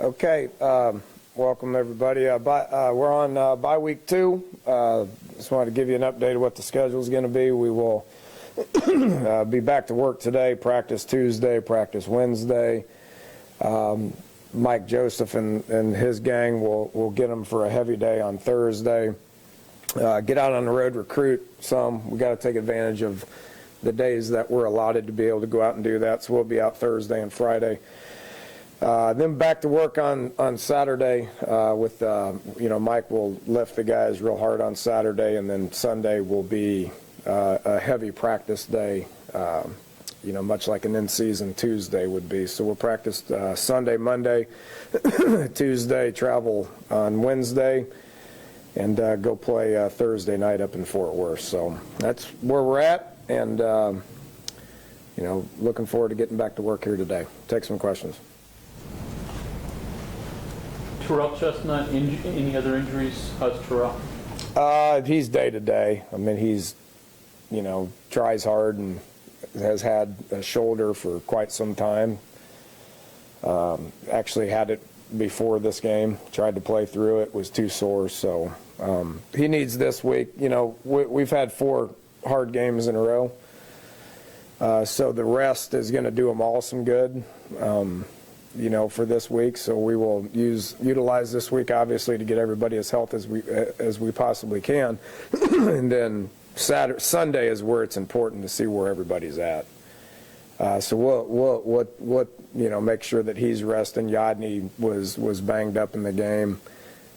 Okay, welcome everybody. We're on bye week 2. Just wanted to give you an update of what the schedule is going to be. We will be back to work today, practice Tuesday, practice Wednesday. Mike Joseph and his gang will get them for a heavy day on Thursday. Get out on the road, recruit some. We got to take advantage of the days that we're allotted to be able to go out and do that. So we'll be out Thursday and Friday. Then back to work on Saturday with, Mike will lift the guys real hard on Saturday, and then Sunday will be a heavy practice day, much like an in-season Tuesday would be. So we'll practice Sunday, Monday, Tuesday, travel on Wednesday, and go play Thursday night up in Fort Worth. So that's where we're at, and, looking forward to getting back to work here today. Take some questions. Terrell Chestnut, any other injuries? How's Terrell? He's day to day. I mean, he's, tries hard and has had a shoulder for quite some time. Actually had it before this game. Tried to play through it, was too sore. So he needs this week. We've had 4 hard games in a row. So the rest is going to do them all some good. For this week, so we will utilize this week obviously to get everybody as healthy as we possibly can, and then Sunday is where it's important to see where everybody's at. So we'll make sure that he's resting. Yodney was banged up in the game.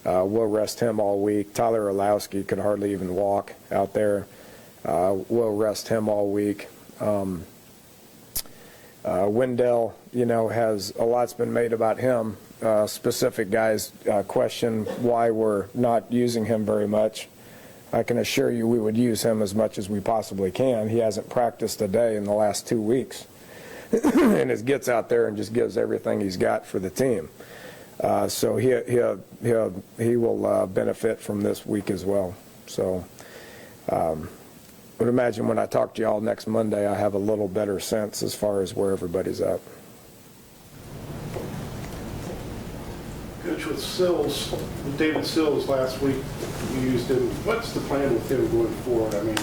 We'll rest him all week. Tyler Orlowski could hardly even walk out there. We'll rest him all week. Wendell, has a lot's been made about him. Specific guys question why we're not using him very much. I can assure you we would use him as much as we possibly can. He hasn't practiced a day in the last 2 weeks. And he gets out there and just gives everything he's got for the team. So he will benefit from this week as well. So I would imagine when I talk to y'all next Monday, I have a little better sense as far as where everybody's at. Coach, with David Sills last week, you used him. What's the plan with him going forward? I mean,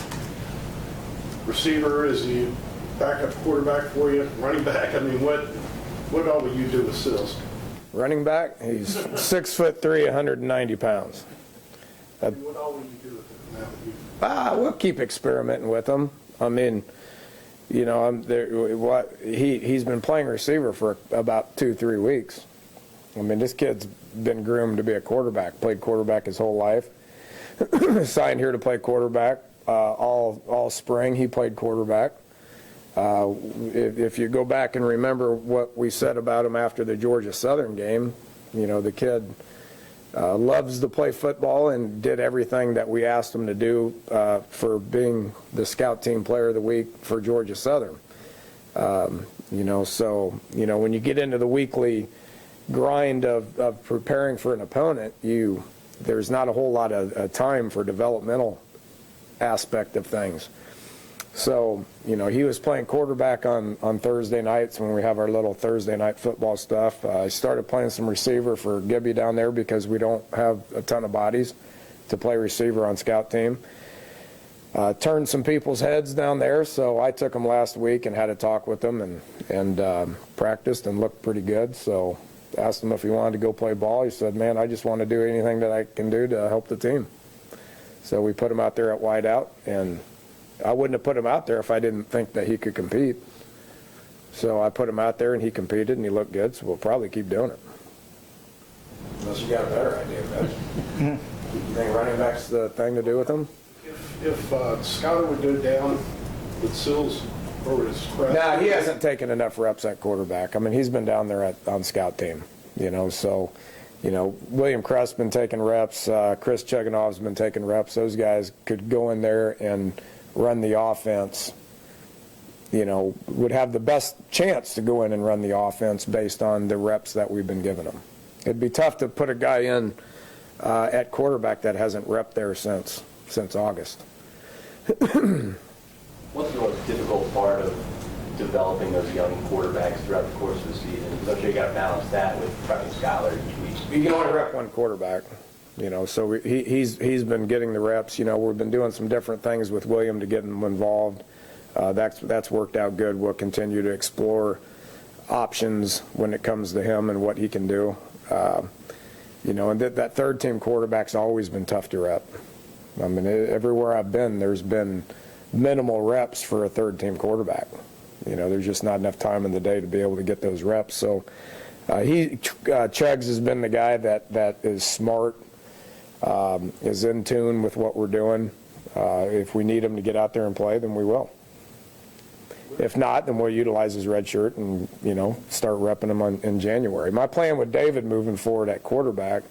receiver, is he backup quarterback for you? Running back? I mean, what all will you do with Sills? Running back, he's 6'3", 190 pounds. What all will you do with him now? We'll keep experimenting with him. I mean, he's been playing receiver for about 2-3 weeks. I mean, this kid's been groomed to be a quarterback. Played quarterback his whole life. Signed here to play quarterback all spring. He played quarterback. If you go back and remember what we said about him after the Georgia Southern game, the kid loves to play football and did everything that we asked him to do for being the scout team player of the week for Georgia Southern. So when you get into the weekly grind of preparing for an opponent, there's not a whole lot of time for developmental aspect of things. So, he was playing quarterback on Thursday nights when we have our little Thursday night football stuff. I started playing some receiver for Gibby down there because we don't have a ton of bodies to play receiver on scout team. Turned some people's heads down there, so I took them last week and had a talk with them and practiced and looked pretty good. So asked him if he wanted to go play ball. He said, man, I just want to do anything that I can do to help the team. So we put him out there at wideout, and I wouldn't have put him out there if I didn't think that he could compete. So I put him out there, and he competed, and he looked good, so we'll probably keep doing it. Unless you got a better idea, Mitch. You think running back's the thing to do with him? If Scouter would go down with Sills, or would his crest? Nah, he hasn't taken enough reps at quarterback. I mean, he's been down there on scout team, so... William Crest's been taking reps. Chris Cheganov's been taking reps. Those guys could go in there and run the offense, would have the best chance to go in and run the offense based on the reps that we've been giving them. It'd be tough to put a guy in at quarterback that hasn't repped there since August. What's the most difficult part of developing those young quarterbacks throughout the course of the season? Because I'm sure you got to balance that with prepping Skyler each week. You can only rep one quarterback, so he's been getting the reps. We've been doing some different things with William to get him involved. That's worked out good. We'll continue to explore options when it comes to him and what he can do. And that third team quarterback's always been tough to rep. I mean, everywhere I've been, there's been minimal reps for a third team quarterback. There's just not enough time in the day to be able to get those reps. So Chugs has been the guy that is smart, is in tune with what we're doing. If we need him to get out there and play, then we will. If not, then we'll utilize his red shirt and, start repping him in January. My plan with David moving forward at quarterback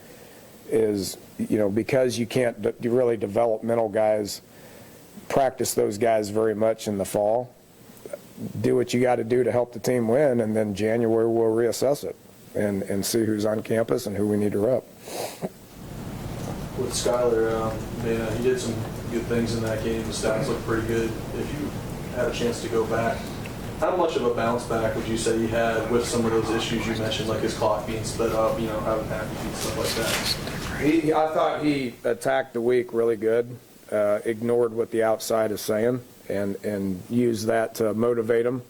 is, because you can't really developmental guys, practice those guys very much in the fall, do what you got to do to help the team win, and then January we'll reassess it and see who's on campus and who we need to rep. With Skyler, he did some good things in that game. The stats look pretty good. If you had a chance to go back, how much of a bounce back would you say he had with some of those issues you mentioned, like his clock being split up, having happy feet, stuff like that? I thought he attacked the week really good, ignored what the outside is saying, and used that to motivate him.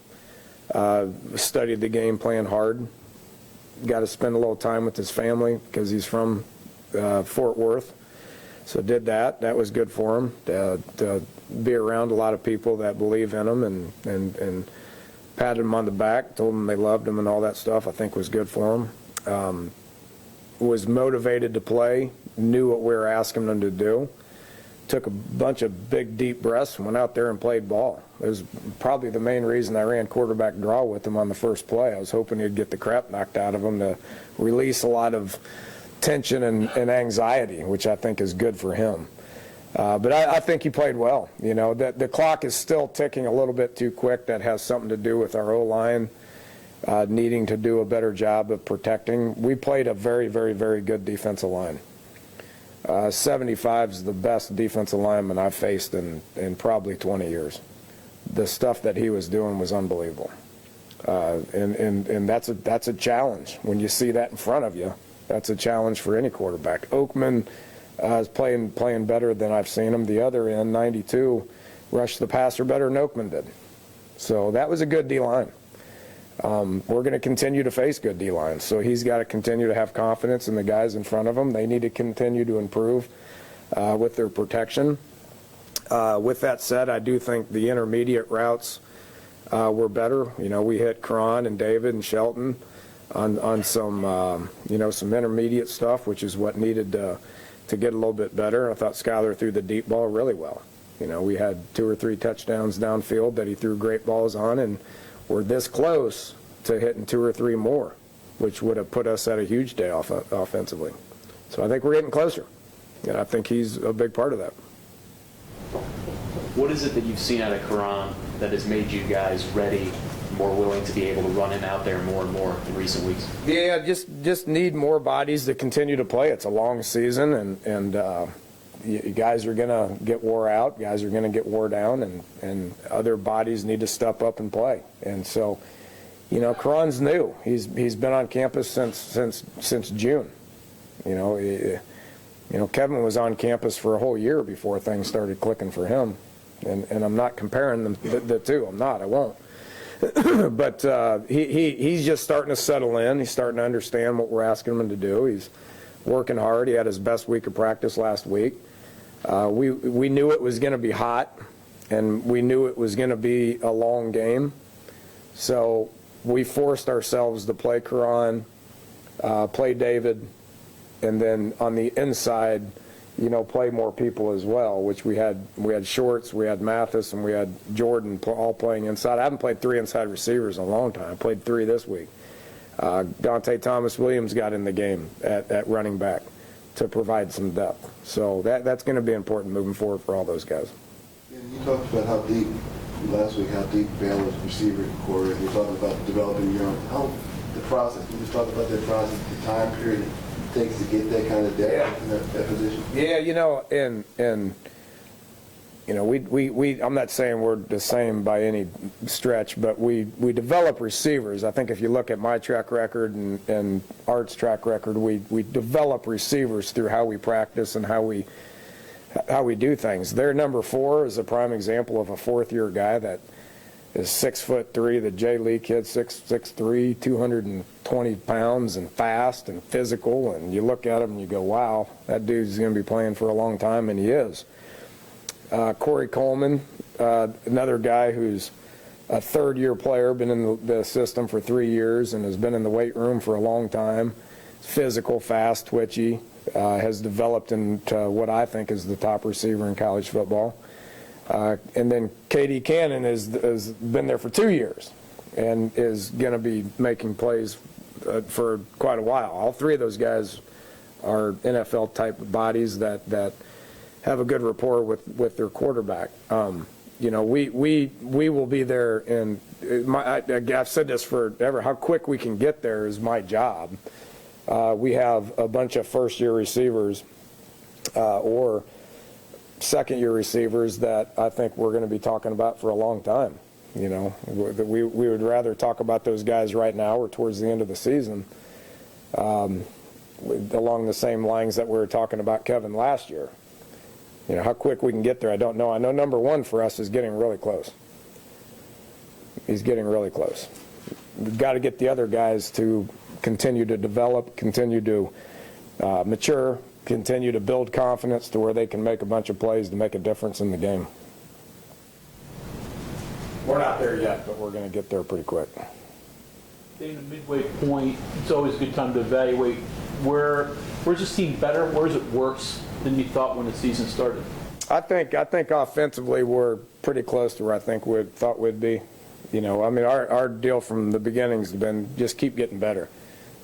Studied the game plan hard. Got to spend a little time with his family because he's from Fort Worth. So did that. That was good for him to be around a lot of people that believe in him and patted him on the back, told him they loved him and all that stuff. I think was good for him. Was motivated to play, knew what we were asking him to do. Took a bunch of big, deep breaths and went out there and played ball. It was probably the main reason I ran quarterback draw with him on the first play. I was hoping he'd get the crap knocked out of him to release a lot of tension and anxiety, which I think is good for him. But I think he played well. The clock is still ticking a little bit too quick. That has something to do with our O-line needing to do a better job of protecting. We played a very, very, very good defensive line. 75 is the best defensive lineman I've faced in probably 20 years. The stuff that he was doing was unbelievable. And that's a challenge. When you see that in front of you, that's a challenge for any quarterback. Oakman is playing better than I've seen him. The other end, 92, rushed the passer better than Oakman did. So that was a good D-line. We're going to continue to face good D-lines, so he's got to continue to have confidence in the guys in front of him. They need to continue to improve with their protection. With that said, I do think the intermediate routes were better. We hit Cron and David and Shelton on some some intermediate stuff, which is what needed to get a little bit better. I thought Skyler threw the deep ball really well. We had 2 or 3 touchdowns downfield that he threw great balls on, and we're this close to hitting 2 or 3 more, which would have put us at a huge day offensively. So I think we're getting closer, and I think he's a big part of that. What is it that you've seen out of Karan that has made you guys ready, more willing to be able to run him out there more and more in recent weeks? Yeah, just need more bodies to continue to play. It's a long season, and you guys are going to get wore out. Guys are going to get wore down, and other bodies need to step up and play. And so, Karan's new. He's been on campus since June. Kevin was on campus for a whole year before things started clicking for him. And I'm not comparing the two. I'm not. I won't. But he's just starting to settle in. He's starting to understand what we're asking him to do. He's working hard. He had his best week of practice last week. We knew it was going to be hot, and we knew it was going to be a long game. So we forced ourselves to play Karan, play David, and then on the inside, play more people as well, which we had Shorts, we had Mathis, and we had Jordan all playing inside. I haven't played 3 inside receivers in a long time. I played 3 this week. Dante Thomas-Williams got in the game at running back to provide some depth. So that's going to be important moving forward for all those guys. And you talked about how deep Baylor's receiver core is. You're talking about developing your own. The process. You just talk about that process, the time period it takes to get that kind of depth in that position. Yeah, and I'm not saying we're the same by any stretch, but we develop receivers. I think if you look at my track record and Art's track record, we develop receivers through how we practice and how we do things. Their number 4 is a prime example of a fourth-year guy that is 6'3", the J. Lee kid, 6'3", 220 pounds, and fast and physical. And you look at him and you go, wow, that dude's going to be playing for a long time, and he is. Corey Coleman, another guy who's a third-year player, been in the system for 3 years and has been in the weight room for a long time. Physical, fast, twitchy, has developed into what I think is the top receiver in college football. And then K.D. Cannon has been there for 2 years and is going to be making plays for quite a while. All three of those guys are NFL-type bodies that have a good rapport with their quarterback. We will be there, and I've said this forever, how quick we can get there is my job. We have a bunch of first-year receivers or second-year receivers that I think we're going to be talking about for a long time. We would rather talk about those guys right now or towards the end of the season, along the same lines that we were talking about Kevin last year. How quick we can get there, I don't know. I know number 1 for us is getting really close. He's getting really close. We've got to get the other guys to continue to develop, continue to mature, continue to build confidence to where they can make a bunch of plays to make a difference in the game. We're not there yet, but we're going to get there pretty quick. In the midway point, it's always a good time to evaluate where's this team better, where is it worse than you thought when the season started? I think offensively we're pretty close to where I think we thought we'd be. Our deal from the beginning's been just keep getting better.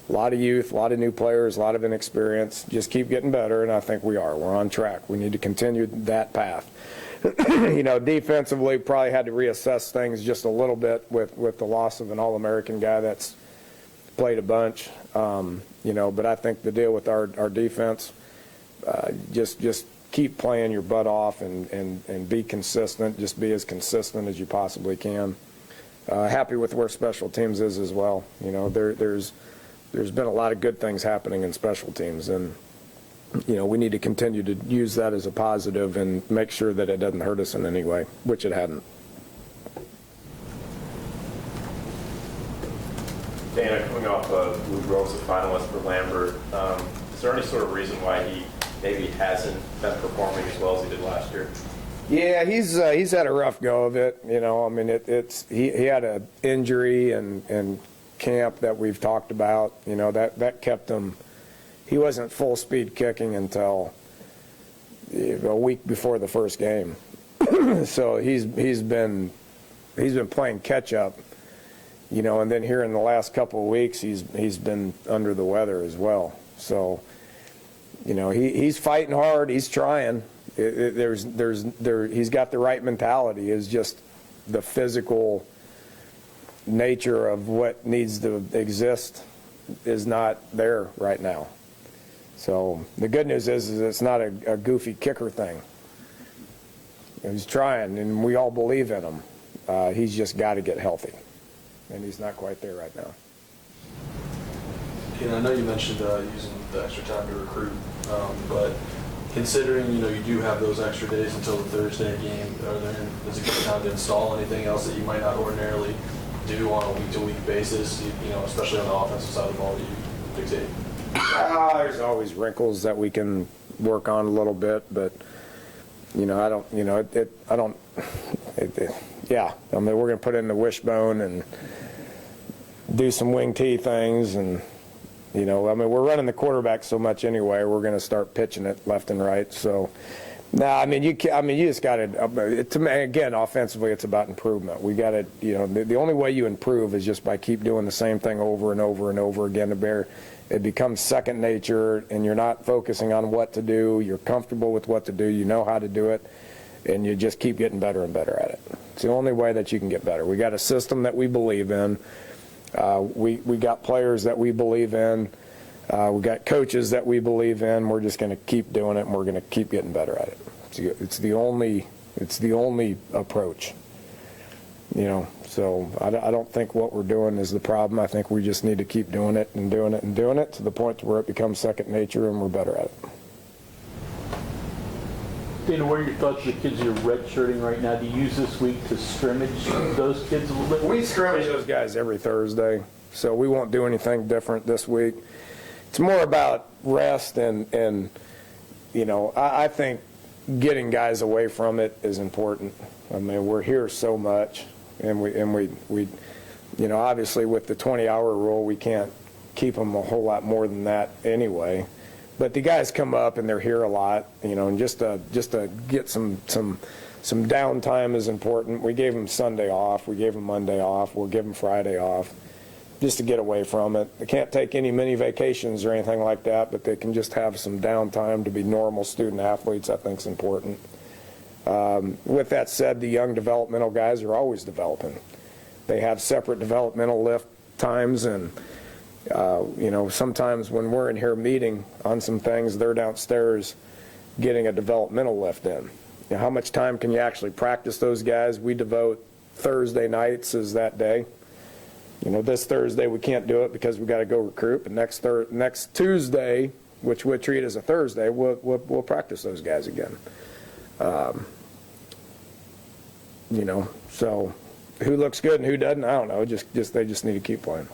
A lot of youth, a lot of new players, a lot of inexperience. Just keep getting better, and I think we are. We're on track. We need to continue that path. Defensively, probably had to reassess things just a little bit with the loss of an All-American guy that's played a bunch. But I think the deal with our defense, just keep playing your butt off and be consistent. Just be as consistent as you possibly can. Happy with where special teams is as well. There's been a lot of good things happening in special teams, and we need to continue to use that as a positive and make sure that it doesn't hurt us in any way, which it hadn't. Dana, coming off Lou Groves, a finalist for Lambert, is there any sort of reason why he maybe hasn't been performing as well as he did last year? Yeah, he's had a rough go of it. He had an injury and camp that we've talked about. That kept him. He wasn't full speed kicking until a week before the first game. So he's been playing catch up. And then here in the last couple of weeks, he's been under the weather as well. So, he's fighting hard. He's trying. He's got the right mentality. It's just the physical nature of what needs to exist is not there right now. So the good news is it's not a goofy kicker thing. He's trying, and we all believe in him. He's just got to get healthy, and he's not quite there right now. I know you mentioned using the extra time to recruit, but considering you do have those extra days until the Thursday game, is it good time to install anything else that you might not ordinarily do on a week-to-week basis, especially on the offensive side of the ball that you dictate? There's always wrinkles that we can work on a little bit, but we're going to put in the wishbone and do some wing tee things, and we're running the quarterback so much anyway. We're going to start pitching it left and right. So, you just got to. Again, offensively, it's about improvement. We got to. The only way you improve is just by keep doing the same thing over and over and over again. It becomes second nature, and you're not focusing on what to do. You're comfortable with what to do. You know how to do it, and you just keep getting better and better at it. It's the only way that you can get better. We got a system that we believe in. We got players that we believe in. We got coaches that we believe in. We're just going to keep doing it, and we're going to keep getting better at it. It's the only It's the only approach. So I don't think what we're doing is the problem. I think we just need to keep doing it and doing it and doing it to the point where it becomes second nature and we're better at it. Dana, what are your thoughts of the kids you're redshirting right now? Do you use this week to scrimmage those kids a little bit? We scrimmage those guys every Thursday, so we won't do anything different this week. It's more about rest and I think getting guys away from it is important. I mean, we're here so much, and we obviously with the 20-hour rule, we can't keep them a whole lot more than that anyway. But the guys come up and they're here a lot, and just to get some downtime is important. We gave them Sunday off, we gave them Monday off, we'll give them Friday off, just to get away from it. They can't take any mini vacations or anything like that, but they can just have some downtime to be normal student athletes. I think is important. With that said, the young developmental guys are always developing. They have separate developmental lift times, and sometimes when we're in here meeting on some things, they're downstairs getting a developmental lift in. How much time can you actually practice those guys? We devote Thursday nights as that day. This Thursday we can't do it because we got to go recruit. But next Tuesday, which we'll treat as a Thursday, we'll practice those guys again. So who looks good and who doesn't, I don't know. They just need to keep playing.